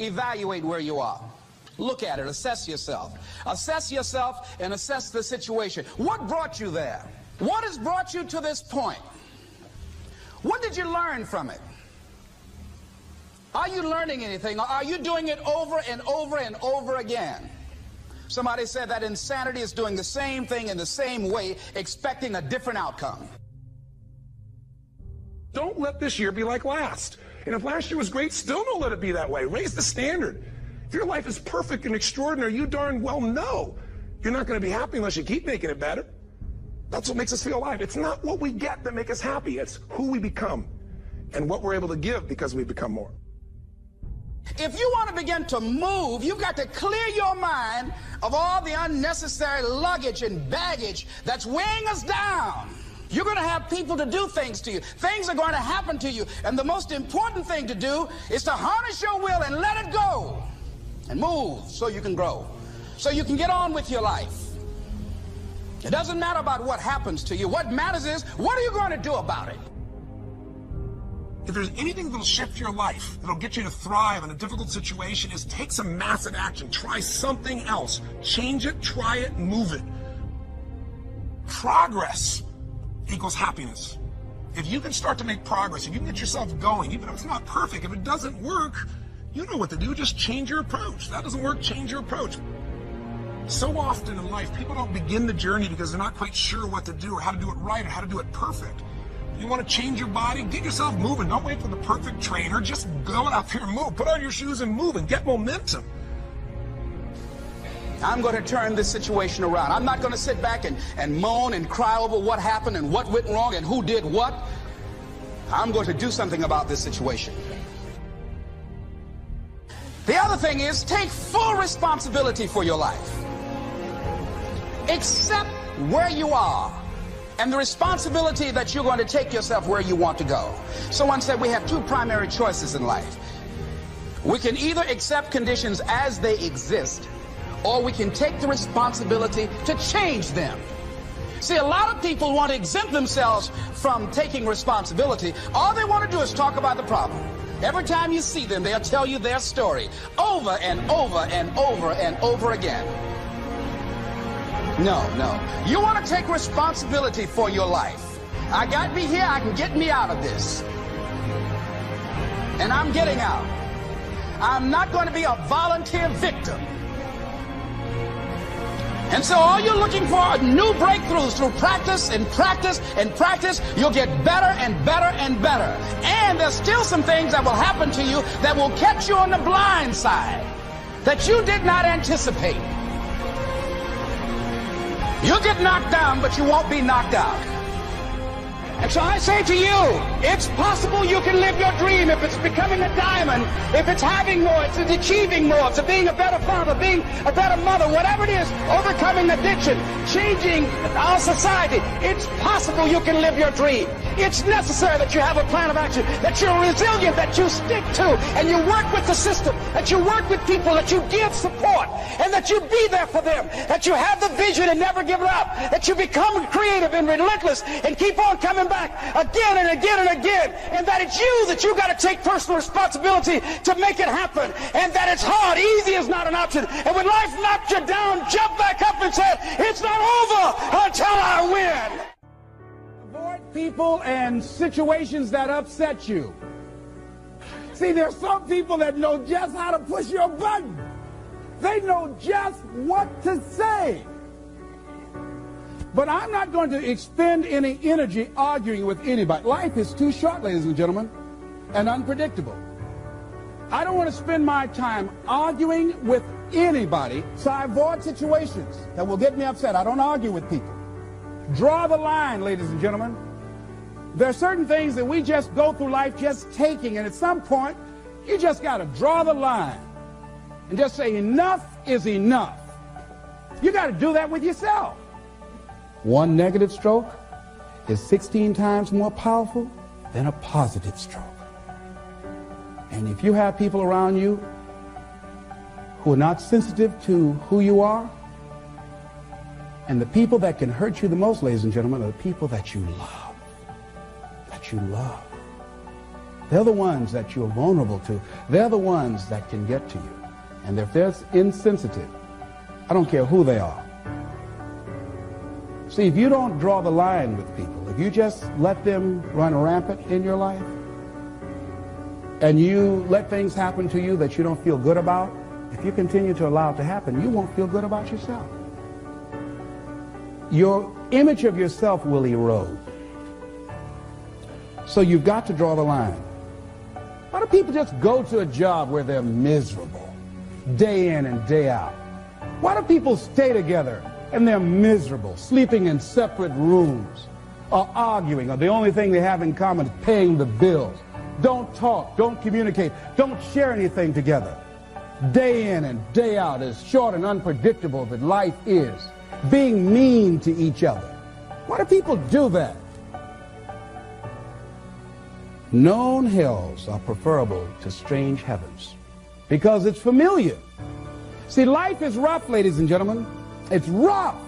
Evaluate where you are. Look at it. Assess yourself. Assess yourself and assess the situation. What brought you there? What has brought you to this point? What did you learn from it? Are you learning anything, or are you doing it over and over and over again? Somebody said that insanity is doing the same thing in the same way, expecting a different outcome. Don't let this year be like last. And if last year was great, still don't let it be that way. Raise the standard. If your life is perfect and extraordinary, you darn well know you're not going to be happy unless you keep making it better. That's what makes us feel alive. It's not what we get that makes us happy. It's who we become and what we're able to give because we become more. If you want to begin to move, you've got to clear your mind of all the unnecessary luggage and baggage that's weighing us down. You're going to have people to do things to you. Things are going to happen to you. And the most important thing to do is to harness your will and let it go. And move so you can grow. So you can get on with your life. It doesn't matter about what happens to you. What matters is, what are you going to do about it? If there's anything that'll shift your life, that'll get you to thrive in a difficult situation, is take some massive action. Try something else. Change it, try it, move it. Progress equals happiness. If you can start to make progress, if you can get yourself going, even if it's not perfect, if it doesn't work, you know what to do. Just change your approach. That doesn't work, change your approach. So often in life, people don't begin the journey because they're not quite sure what to do or how to do it right or how to do it perfect. You want to change your body? Get yourself moving. Don't wait for the perfect trainer. Just go out there and move. Put on your shoes and move and get momentum. I'm going to turn this situation around. I'm not going to sit back and moan and cry over what happened and what went wrong and who did what. I'm going to do something about this situation. The other thing is, take full responsibility for your life. Accept where you are and the responsibility that you're going to take yourself where you want to go. Someone said we have two primary choices in life. We can either accept conditions as they exist, or we can take the responsibility to change them. See, a lot of people want to exempt themselves from taking responsibility. All they want to do is talk about the problem. Every time you see them, they'll tell you their story over and over and over and over again. No. You want to take responsibility for your life. I got me here, I can get me out of this. And I'm getting out. I'm not going to be a volunteer victim. And so all you're looking for are new breakthroughs through practice and practice and practice. You'll get better and better and better. And there's still some things that will happen to you that will catch you on the blind side that you did not anticipate. You'll get knocked down, but you won't be knocked out. And so I say to you, it's possible you can live your dream if it's becoming a diamond, if it's having more, if it's achieving more, if it's being a better father, being a better mother, whatever it is, overcoming addiction, changing our society. It's possible you can live your dream. It's necessary that you have a plan of action, that you're resilient, that you stick to, and you work with the system, that you work with people, that you give support, and that you be there for them, that you have the vision and never give it up, that you become creative and relentless and keep on coming back again and again and again, and that it's you got to take personal responsibility to make it happen, and that it's hard. Easy is not an option. And when life knocks you down, jump back up and say, it's not over until I win. Avoid people and situations that upset you. See, there's some people that know just how to push your button. They know just what to say. But I'm not going to expend any energy arguing with anybody. Life is too short, ladies and gentlemen, and unpredictable. I don't want to spend my time arguing with anybody, so I avoid situations that will get me upset. I don't argue with people. Draw the line, ladies and gentlemen. There are certain things that we just go through life just taking, and at some point, you just got to draw the line and just say enough is enough. You got to do that with yourself. One negative stroke is 16 times more powerful than a positive stroke. And if you have people around you who are not sensitive to who you are, and the people that can hurt you the most, ladies and gentlemen, are the people that you love. That you love. They're the ones that you're vulnerable to. They're the ones that can get to you. And if they're insensitive, I don't care who they are. See, if you don't draw the line with people, if you just let them run rampant in your life, and you let things happen to you that you don't feel good about, if you continue to allow it to happen, you won't feel good about yourself. Your image of yourself will erode. So you've got to draw the line. Why do people just go to a job where they're miserable, day in and day out? Why do people stay together and they're miserable, sleeping in separate rooms, or arguing, or the only thing they have in common is paying the bills? Don't talk, don't communicate, don't share anything together. Day in and day out, as short and unpredictable that life is, being mean to each other. Why do people do that? Known hells are preferable to strange heavens because it's familiar. See, life is rough, ladies and gentlemen. It's rough,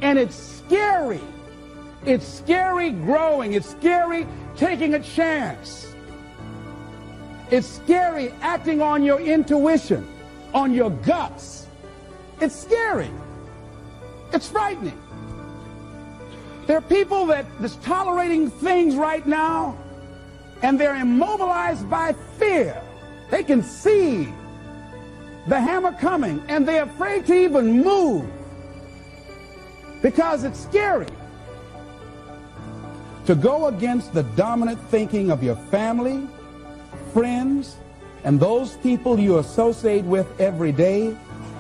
and it's scary. It's scary growing. It's scary taking a chance. It's scary acting on your intuition, on your guts. It's scary. It's frightening. There are people that's tolerating things right now, and they're immobilized by fear. They can see the hammer coming, and they're afraid to even move because it's scary. To go against the dominant thinking of your family, friends, and those people you associate with every day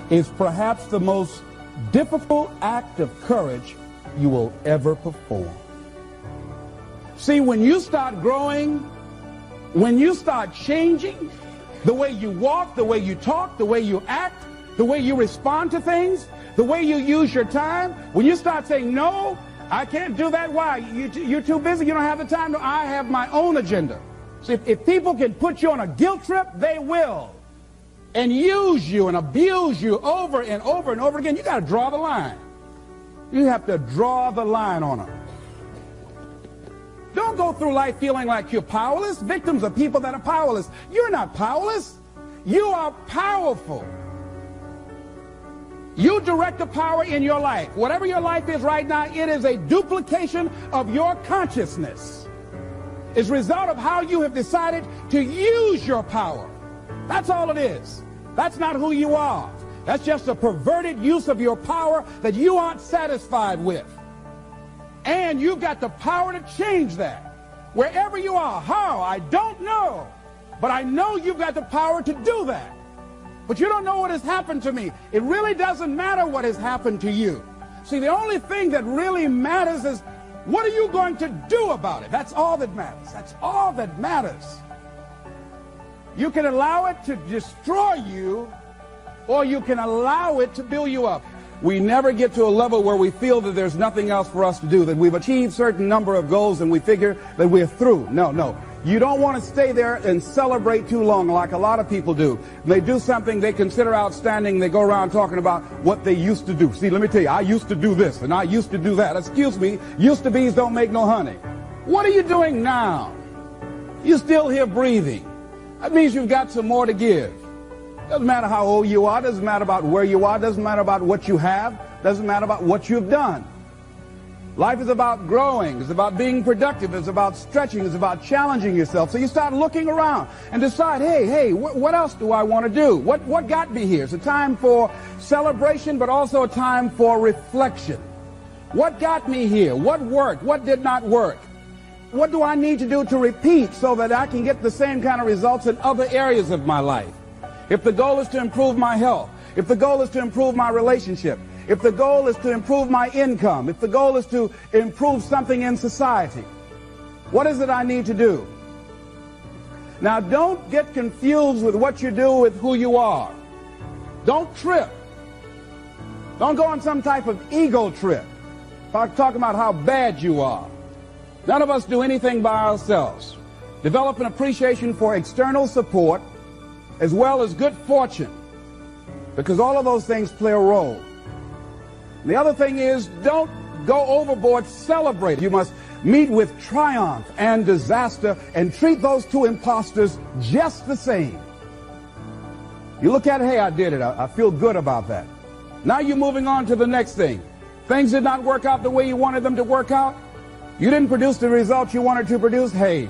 is perhaps the most difficult act of courage you will ever perform. See, when you start growing, when you start changing the way you walk, the way you talk, the way you act, the way you respond to things, the way you use your time, when you start saying, no, I can't do that. Why? You're too busy. You don't have the time. No, I have my own agenda. So if people can put you on a guilt trip, they will. And use you and abuse you over and over and over again. You got to draw the line. You have to draw the line on them. Don't go through life feeling like you're powerless. Victims are people that are powerless. You're not powerless. You are powerful. You direct the power in your life. Whatever your life is right now, it is a duplication of your consciousness. It's a result of how you have decided to use your power. That's all it is. That's not who you are. That's just a perverted use of your power that you aren't satisfied with. And you've got the power to change that. Wherever you are, how, I don't know. But I know you've got the power to do that. But you don't know what has happened to me. It really doesn't matter what has happened to you. See, the only thing that really matters is what are you going to do about it? That's all that matters. That's all that matters. You can allow it to destroy you, or you can allow it to build you up. We never get to a level where we feel that there's nothing else for us to do, that we've achieved a certain number of goals and we figure that we're through. No. You don't want to stay there and celebrate too long like a lot of people do. They do something they consider outstanding. They go around talking about what they used to do. See, let me tell you, I used to do this and I used to do that. Excuse me, used to be's don't make no honey. What are you doing now? You're still here breathing. That means you've got some more to give. Doesn't matter how old you are, doesn't matter about where you are, doesn't matter about what you have, doesn't matter about what you've done. Life is about growing, it's about being productive, it's about stretching, it's about challenging yourself. So you start looking around and decide, hey, what else do I want to do? What got me here? It's a time for celebration, but also a time for reflection. What got me here? What worked? What did not work? What do I need to do to repeat so that I can get the same kind of results in other areas of my life? If the goal is to improve my health, if the goal is to improve my relationship, if the goal is to improve my income, if the goal is to improve something in society, what is it I need to do? Now, don't get confused with what you do with who you are. Don't trip. Don't go on some type of ego trip, talking about how bad you are. None of us do anything by ourselves. Develop an appreciation for external support as well as good fortune, because all of those things play a role. The other thing is, don't go overboard celebrating. You must meet with triumph and disaster and treat those two imposters just the same. You look at it, hey, I did it. I feel good about that. Now you're moving on to the next thing. Things did not work out the way you wanted them to work out. You didn't produce the results you wanted to produce. Hey,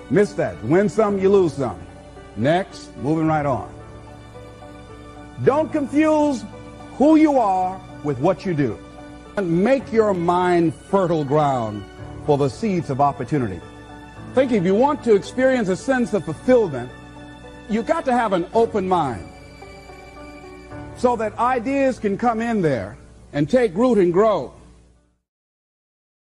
miss that. Win some, you lose some. Next, moving right on. Don't confuse who you are with what you do. Make your mind fertile ground for the seeds of opportunity. Think if you want to experience a sense of fulfillment, you've got to have an open mind so that ideas can come in there and take root and grow.